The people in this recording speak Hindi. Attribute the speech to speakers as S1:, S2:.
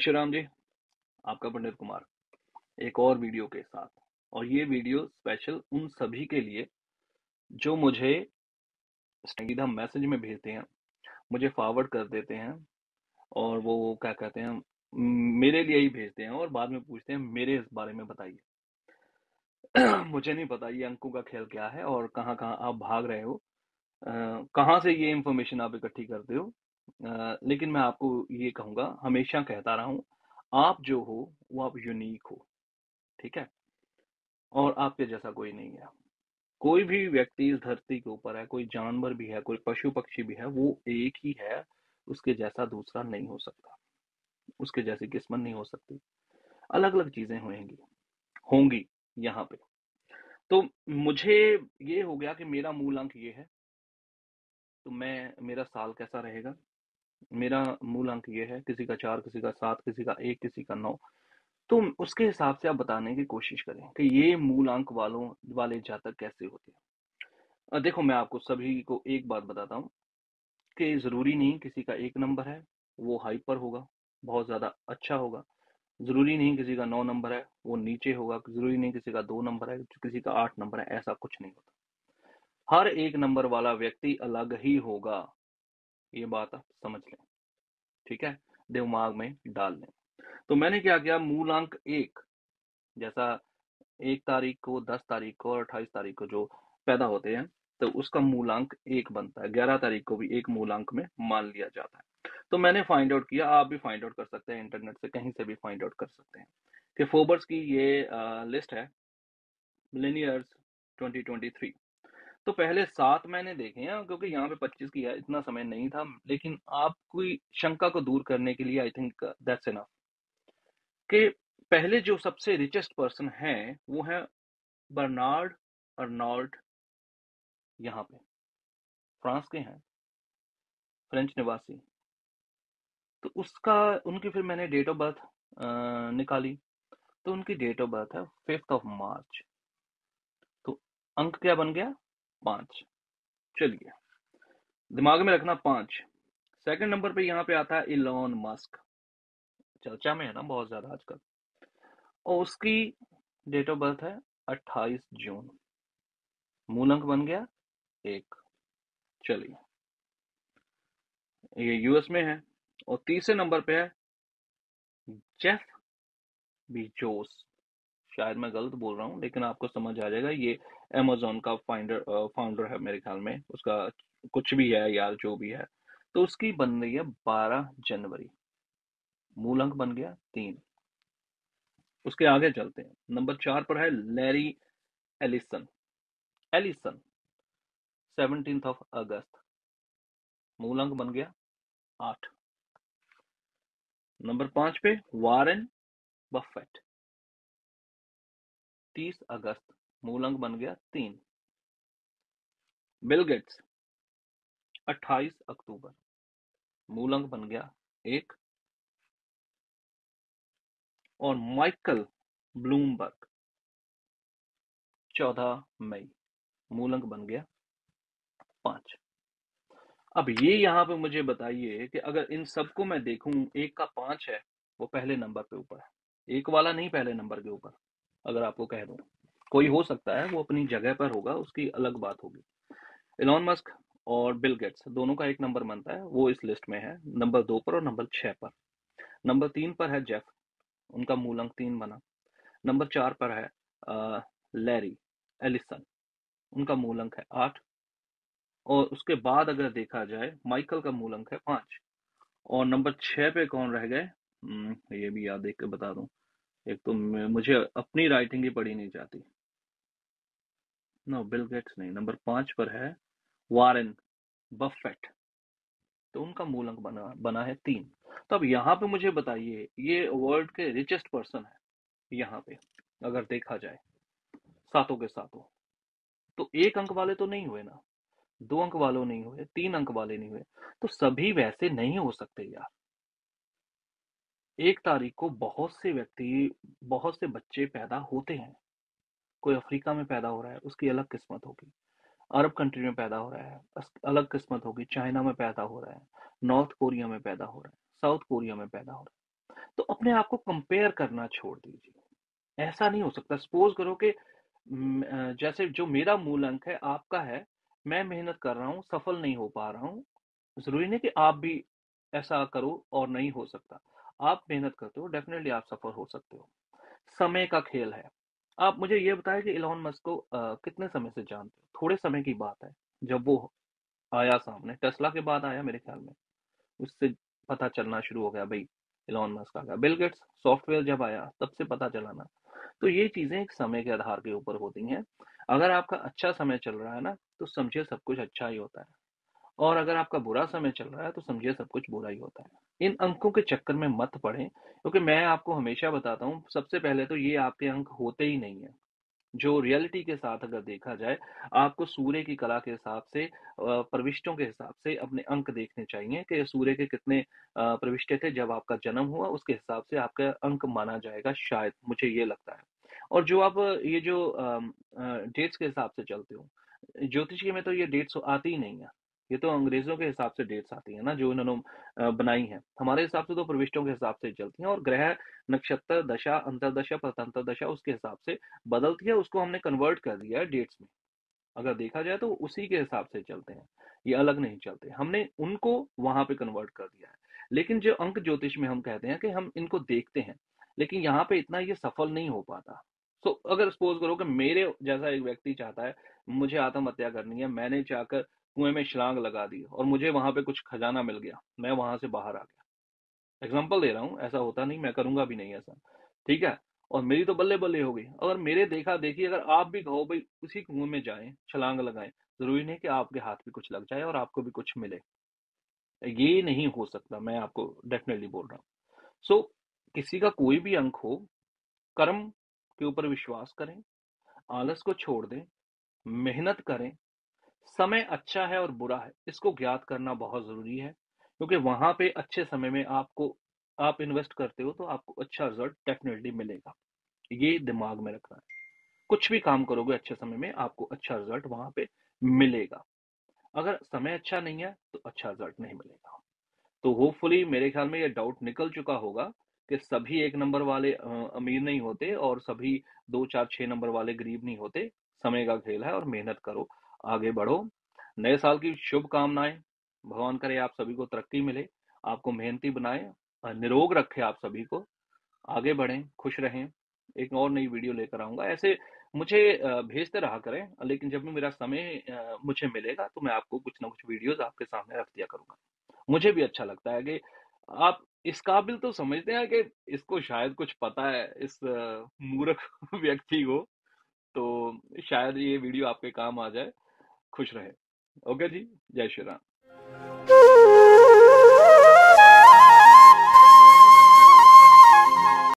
S1: श्री राम जी। आपका पंडित कुमार एक और वीडियो के साथ। और ये वीडियो स्पेशल उन सभी के लिए जो मुझे सीधा मैसेज में भेजते हैं, मुझे फॉरवर्ड कर देते हैं और वो क्या कहते हैं, मेरे लिए ही भेजते हैं और बाद में पूछते हैं मेरे इस बारे में बताइए। मुझे नहीं पता ये अंकों का खेल क्या है और कहाँ कहाँ आप भाग रहे हो, कहाँ से ये इंफॉर्मेशन आप इकट्ठी करते हो। लेकिन मैं आपको ये कहूँगा, हमेशा कहता रहा हूँ, आप जो हो वो आप यूनिक हो। ठीक है। और आपके जैसा कोई नहीं है। कोई भी व्यक्ति इस धरती के ऊपर है, कोई जानवर भी है, कोई पशु पक्षी भी है, वो एक ही है। उसके जैसा दूसरा नहीं हो सकता। उसके जैसी किस्मत नहीं हो सकती। अलग अलग चीजें होंगी होंगी यहाँ पे। तो मुझे ये हो गया कि मेरा मूल अंक ये है, तो मेरा साल कैसा रहेगा। मेरा मूल अंक ये है, किसी का 4, किसी का 7, किसी का 1, किसी का 9। तो उसके हिसाब से आप बताने की कोशिश करें कि ये मूल अंक वाले जातक कैसे होते हैं। देखो, मैं आपको सभी को एक बात बताता हूँ कि ज़रूरी नहीं किसी का 1 नंबर है, वो हाइपर होगा, बहुत ज़्यादा अच्छा होगा। ज़रूरी नहीं किसी का 9 नंबर है, वो नीचे होगा। ज़रूरी नहीं किसी का 2 नंबर है, किसी का 8 नंबर है, ऐसा कुछ नहीं होता। हर 1 नंबर वाला व्यक्ति अलग ही होगा, ये बात आप समझ लें। ठीक है? दिमाग में डाल लें। तो मैंने क्या किया, मूलांक 1, जैसा 1 तारीख को, 10 तारीख को और 28 तारीख को जो पैदा होते हैं, तो उसका मूलांक 1 बनता है। 11 तारीख को भी एक मूलांक में मान लिया जाता है। तो मैंने फाइंड आउट किया, आप भी फाइंड आउट कर सकते हैं, इंटरनेट से कहीं से भी फाइंड आउट कर सकते हैं कि फोर्ब्स की ये लिस्ट है, मिलेनियर्स 2023। तो पहले 7 मैंने देखे हैं, क्योंकि यहाँ पे 25 की है, इतना समय नहीं था। लेकिन आपकी शंका को दूर करने के लिए आई थिंक दैट्स इनफ कि पहले जो सबसे रिचेस्ट पर्सन है वो है बर्नार्ड अर्नॉल्ड। यहाँ पे फ्रांस के हैं, फ्रेंच निवासी। तो उसका उनकी फिर मैंने डेट ऑफ बर्थ निकाली। तो उनकी डेट ऑफ बर्थ है 5 मार्च। तो अंक क्या बन गया, 5। चलिए, दिमाग में रखना 5। सेकंड नंबर पे यहाँ पे आता है इलॉन मस्क, चर्चा में है ना बहुत ज्यादा आजकल। और उसकी डेट ऑफ बर्थ है 28 जून। मूल अंक बन गया 1। चलिए, ये यूएस में है। और तीसरे नंबर पे है जेफ बीजोस। शायद मैं गलत बोल रहा हूँ, लेकिन आपको समझ आ जाएगा। ये अमेजोन का फाउंडर है मेरे ख्याल में। उसका कुछ भी है यार, जो भी है। तो उसकी बन रही है 12 जनवरी। मूल अंक बन गया 3। उसके आगे चलते हैं, नंबर 4 पर है लैरी एलिसन। एलिसन 17 अगस्त। मूल अंक बन गया 8। नंबर 5 पे वारेन बफेट, 30 अगस्त। मूल अंक बन गया 3। बिल गेट्स 28 अक्टूबर। मूल अंक बन गया 1। और माइकल ब्लूमबर्ग 14 मई। मूल अंक बन गया 5। अब ये यहाँ पे मुझे बताइए कि अगर इन सबको मैं देखूं, एक का 5 है, वो पहले नंबर पे ऊपर है। एक वाला नहीं, पहले नंबर के ऊपर। अगर आपको कह दूं, कोई हो सकता है वो अपनी जगह पर होगा, उसकी अलग बात होगी। इलॉन मस्क और बिल गेट्स दोनों का एक नंबर बनता है, वो इस लिस्ट में है, नंबर 2 पर और नंबर 6 पर। नंबर 3 पर है जेफ, उनका मूल अंक 3 बना। नंबर 4 पर है लैरी एलिसन, उनका मूल अंक है 8। और उसके बाद अगर देखा जाए, माइकल का मूल अंक है 5। और नंबर 6 पे कौन रह गए, ये भी याद देख के बता दूं। एक तो मुझे अपनी राइटिंग ही पढ़ी नहीं जाती। नो, बिल गेट्स नहीं। नंबर 5 पर है वारेन बफेट, तो उनका मूल अंक बना है 3। तो अब यहाँ पे मुझे बताइए, ये वर्ल्ड के रिचेस्ट पर्सन है यहाँ पे, अगर देखा जाए सातों के सातों। तो 1 अंक वाले तो नहीं हुए ना, 2 अंक वाले नहीं हुए, 3 अंक वाले नहीं हुए। तो सभी वैसे नहीं हो सकते यार। 1 तारीख को बहुत से व्यक्ति, बहुत से बच्चे पैदा होते हैं। कोई अफ्रीका में पैदा हो रहा है, उसकी अलग किस्मत होगी। अरब कंट्री में पैदा हो रहा है, अलग किस्मत होगी। चाइना में पैदा हो रहा है, नॉर्थ कोरिया में पैदा हो रहा है, साउथ कोरिया में पैदा हो रहा है। तो अपने आप को कंपेयर करना छोड़ दीजिए। ऐसा नहीं हो सकता। सपोज़ करो कि जैसे जो मेरा मूल अंक है, आपका है, मैं मेहनत कर रहा हूँ, सफल नहीं हो पा रहा हूँ। ज़रूरी नहीं कि आप भी ऐसा करो और नहीं हो सकता। आप मेहनत करते हो, डेफ़िनिटली आप सफल हो सकते हो। समय का खेल है। आप मुझे ये बताएँ कि इलॉन मस्क को कितने समय से जानते हो? थोड़े समय की बात है, जब वो आया सामने, टेस्ला के बाद आया मेरे ख़्याल में। उससे पता चलना शुरू हो गया भई, इलॉन मस्क आ गया। बिल गेट्स सॉफ्टवेयर जब आया, तब से पता चला ना। तो ये चीज़ें एक समय के आधार के ऊपर होती हैं। अगर आपका अच्छा समय चल रहा है ना, तो समझिए सब कुछ अच्छा ही होता है। और अगर आपका बुरा समय चल रहा है, तो समझिए सब कुछ बुरा ही होता है। इन अंकों के चक्कर में मत पड़ें, क्योंकि मैं आपको हमेशा बताता हूँ, सबसे पहले तो ये आपके अंक होते ही नहीं हैं। जो रियलिटी के साथ अगर देखा जाए, आपको सूर्य की कला के हिसाब से प्रविष्टों के हिसाब से अपने अंक देखने चाहिए कि सूर्य के कितने प्रविष्ट थे जब आपका जन्म हुआ, उसके हिसाब से आपका अंक माना जाएगा शायद, मुझे ये लगता है। और जो आप ये जो डेट्स के हिसाब से चलते हो, ज्योतिषी में तो ये डेट्स आती ही नहीं है। ये तो अंग्रेज़ों के हिसाब से डेट्स आती हैं ना, जो इन्होंने बनाई हैं। हमारे हिसाब से तो प्रविष्टों के हिसाब से ही चलती हैं, और ग्रह, नक्षत्र, दशा, अंतर्दशा, प्रतंतर दशा उसके हिसाब से बदलती है, उसको हमने कन्वर्ट कर दिया है डेट्स में। अगर देखा जाए तो उसी के हिसाब से चलते हैं, ये अलग नहीं चलते। हमने उनको वहाँ पे कन्वर्ट कर दिया है। लेकिन जो अंक ज्योतिष में हम कहते हैं कि हम इनको देखते हैं, लेकिन यहाँ पे इतना ये सफल नहीं हो पाता। तो अगर सपोज़ करो कि मेरे जैसा एक व्यक्ति चाहता है, मुझे आत्महत्या करनी है, मैंने जाकर कुएँ में छलांग लगा दी और मुझे वहाँ पे कुछ खजाना मिल गया, मैं वहाँ से बाहर आ गया। एग्जाम्पल दे रहा हूँ, ऐसा होता नहीं, मैं करूंगा भी नहीं ऐसा, ठीक है। और मेरी तो बल्ले बल्ले हो गई। अगर मेरे देखा देखी अगर आप भी कहो भाई उसी कुएं में जाएं, छलांग लगाएं, जरूरी नहीं कि आपके हाथ भी कुछ लग जाए और आपको भी कुछ मिले। ये नहीं हो सकता, मैं आपको डेफिनेटली बोल रहा हूँ। सो किसी का कोई भी अंक हो, कर्म के ऊपर विश्वास करें, आलस को छोड़ दें, मेहनत करें। समय अच्छा है और बुरा है, इसको ज्ञात करना बहुत ज़रूरी है, क्योंकि वहाँ पे अच्छे समय में आपको आप इन्वेस्ट करते हो तो आपको अच्छा रिज़ल्ट डेफ़िनिटली मिलेगा। ये दिमाग में रखना है। कुछ भी काम करोगे अच्छे समय में, आपको अच्छा रिज़ल्ट वहाँ पे मिलेगा। अगर समय अच्छा नहीं है, तो अच्छा रिज़ल्ट नहीं मिलेगा। तो होपफुली मेरे ख्याल में ये डाउट निकल चुका होगा कि सभी 1 नंबर वाले अमीर नहीं होते और सभी 2, 4, 6 नंबर वाले गरीब नहीं होते। समय का खेल है और मेहनत करो, आगे बढ़ो। नए साल की शुभकामनाएँ। भगवान करे आप सभी को तरक्की मिले, आपको मेहनती बनाए, निरोग रखे आप सभी को, आगे बढ़ें, खुश रहें। एक और नई वीडियो लेकर आऊँगा। ऐसे मुझे भेजते रहा करें, लेकिन जब भी मेरा समय मुझे मिलेगा तो मैं आपको कुछ ना कुछ वीडियोज़ आपके सामने रख दिया करूँगा। मुझे भी अच्छा लगता है कि आप इस काबिल तो समझते हैं कि इसको शायद कुछ पता है, इस मूर्ख व्यक्ति को, तो शायद ये वीडियो आपके काम आ जाए। खुश रहें। ओके जी, जय श्री राम।